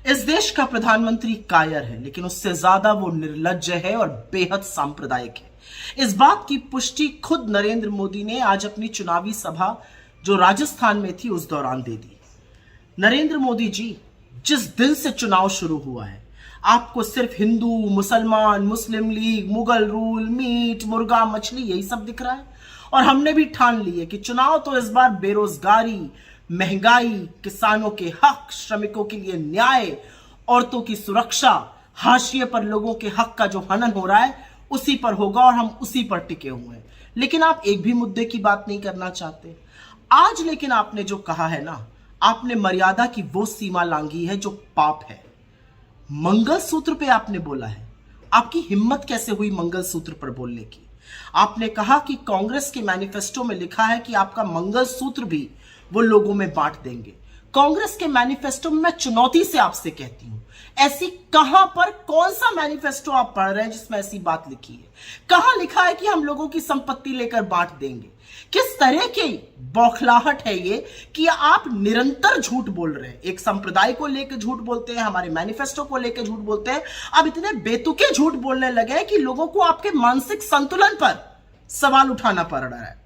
इस देश का प्रधानमंत्री कायर है, लेकिन उससे ज्यादा वो निर्लज्ज है और बेहद सांप्रदायिक है। इस बात की पुष्टि खुद नरेंद्र मोदी ने आज अपनी चुनावी सभा जो राजस्थान में थी उस दौरान दे दी। नरेंद्र मोदी जी, जिस दिन से चुनाव शुरू हुआ है आपको सिर्फ हिंदू, मुसलमान, मुस्लिम लीग, मुगल रूल, मीट, मुर्गा, मछली यही सब दिख रहा है। और हमने भी ठान ली है कि चुनाव तो इस बार बेरोजगारी, महंगाई, किसानों के हक, श्रमिकों के लिए न्याय, औरतों की सुरक्षा, हाशिए पर लोगों के हक का जो हनन हो रहा है उसी पर होगा और हम उसी पर टिके हुए हैं। लेकिन आप एक भी मुद्दे की बात नहीं करना चाहते आज। लेकिन आपने जो कहा है ना, आपने मर्यादा की वो सीमा लांघी है जो पाप है। मंगलसूत्र पे आपने बोला है। आपकी हिम्मत कैसे हुई मंगलसूत्र पर बोलने की? आपने कहा कि कांग्रेस के मैनिफेस्टो में लिखा है कि आपका मंगलसूत्र भी वो लोगों में बांट देंगे। कांग्रेस के मैनिफेस्टो में मैं चुनौती से आपसे कहती हूं, ऐसी कहां पर कौन सा मैनिफेस्टो आप पढ़ रहे हैं जिसमें ऐसी बात लिखी है? कहां लिखा है कि हम लोगों की संपत्ति लेकर बांट देंगे? किस तरह की बौखलाहट है ये कि आप निरंतर झूठ बोल रहे हैं। एक संप्रदाय को लेकर झूठ बोलते हैं, हमारे मैनिफेस्टो को लेकर झूठ बोलते हैं। अब इतने बेतुके झूठ बोलने लगे हैं कि लोगों को आपके मानसिक संतुलन पर सवाल उठाना पड़ रहा है।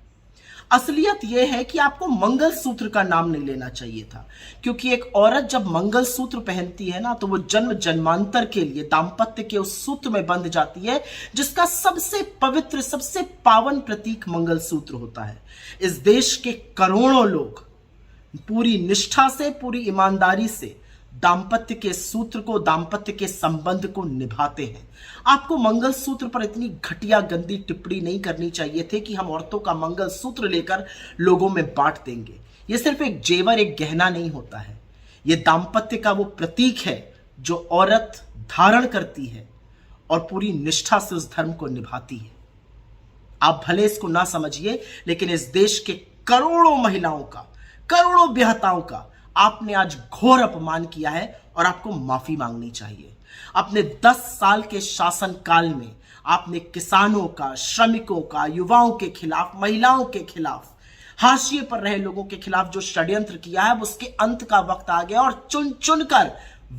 असलियत यह है कि आपको मंगलसूत्र का नाम नहीं लेना चाहिए था, क्योंकि एक औरत जब मंगलसूत्र पहनती है ना तो वो जन्म जन्मांतर के लिए दाम्पत्य के उस सूत्र में बंध जाती है जिसका सबसे पवित्र, सबसे पावन प्रतीक मंगलसूत्र होता है। इस देश के करोड़ों लोग पूरी निष्ठा से, पूरी ईमानदारी से दाम्पत्य के सूत्र को, दाम्पत्य के संबंध को निभाते हैं। आपको मंगलसूत्र पर इतनी घटिया गंदी टिप्पणी नहीं करनी चाहिए थी कि हम औरतों का मंगलसूत्र लेकर लोगों में बांट देंगे। यह सिर्फ एक जेवर, एक गहना नहीं होता है। यह दाम्पत्य का वो प्रतीक है जो औरत धारण करती है और पूरी निष्ठा से उस धर्म को निभाती है। आप भले इसको ना समझिए, लेकिन इस देश के करोड़ों महिलाओं का, करोड़ों बेहताओं का आपने आज घोर अपमान किया है और आपको माफी मांगनी चाहिए। अपने 10 साल के शासन काल में आपने किसानों का, श्रमिकों का, युवाओं के खिलाफ, महिलाओं के खिलाफ, हाशिए पर रहे लोगों के खिलाफ जो षड्यंत्र किया है उसके अंत का वक्त आ गया और चुन चुनकर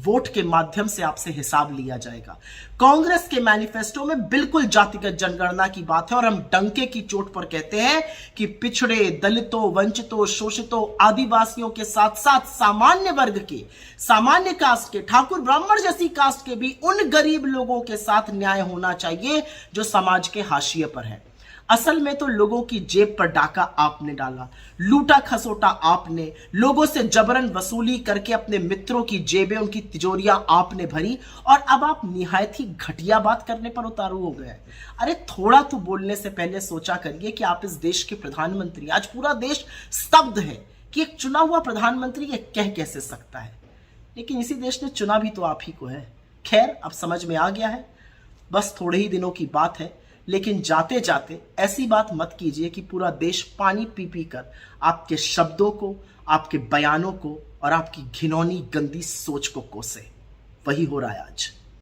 वोट के माध्यम से आपसे हिसाब लिया जाएगा। कांग्रेस के मैनिफेस्टो में बिल्कुल जातिगत जनगणना की बात है और हम डंके की चोट पर कहते हैं कि पिछड़े, दलितों, वंचितों, शोषितों, आदिवासियों के साथ साथ सामान्य वर्ग के, सामान्य कास्ट के, ठाकुर ब्राह्मण जैसी कास्ट के भी उन गरीब लोगों के साथ न्याय होना चाहिए जो समाज के हाशिए पर है। असल में तो लोगों की जेब पर डाका आपने डाला, लूटा खसोटा आपने, लोगों से जबरन वसूली करके अपने मित्रों की जेबें, उनकी तिजोरियां आपने भरी और अब आप निहायत ही घटिया बात करने पर उतारू हो गए। अरे थोड़ा तो बोलने से पहले सोचा करिए कि आप इस देश के प्रधानमंत्री। आज पूरा देश स्तब्ध है कि एक चुना हुआ प्रधानमंत्री ये कह कैसे सकता है, लेकिन इसी देश ने चुना भी तो आप ही को है। खैर, अब समझ में आ गया है, बस थोड़े ही दिनों की बात है। लेकिन जाते जाते ऐसी बात मत कीजिए कि पूरा देश पानी पी पी कर आपके शब्दों को, आपके बयानों को और आपकी घिनौनी गंदी सोच को कोसे। वही हो रहा है आज।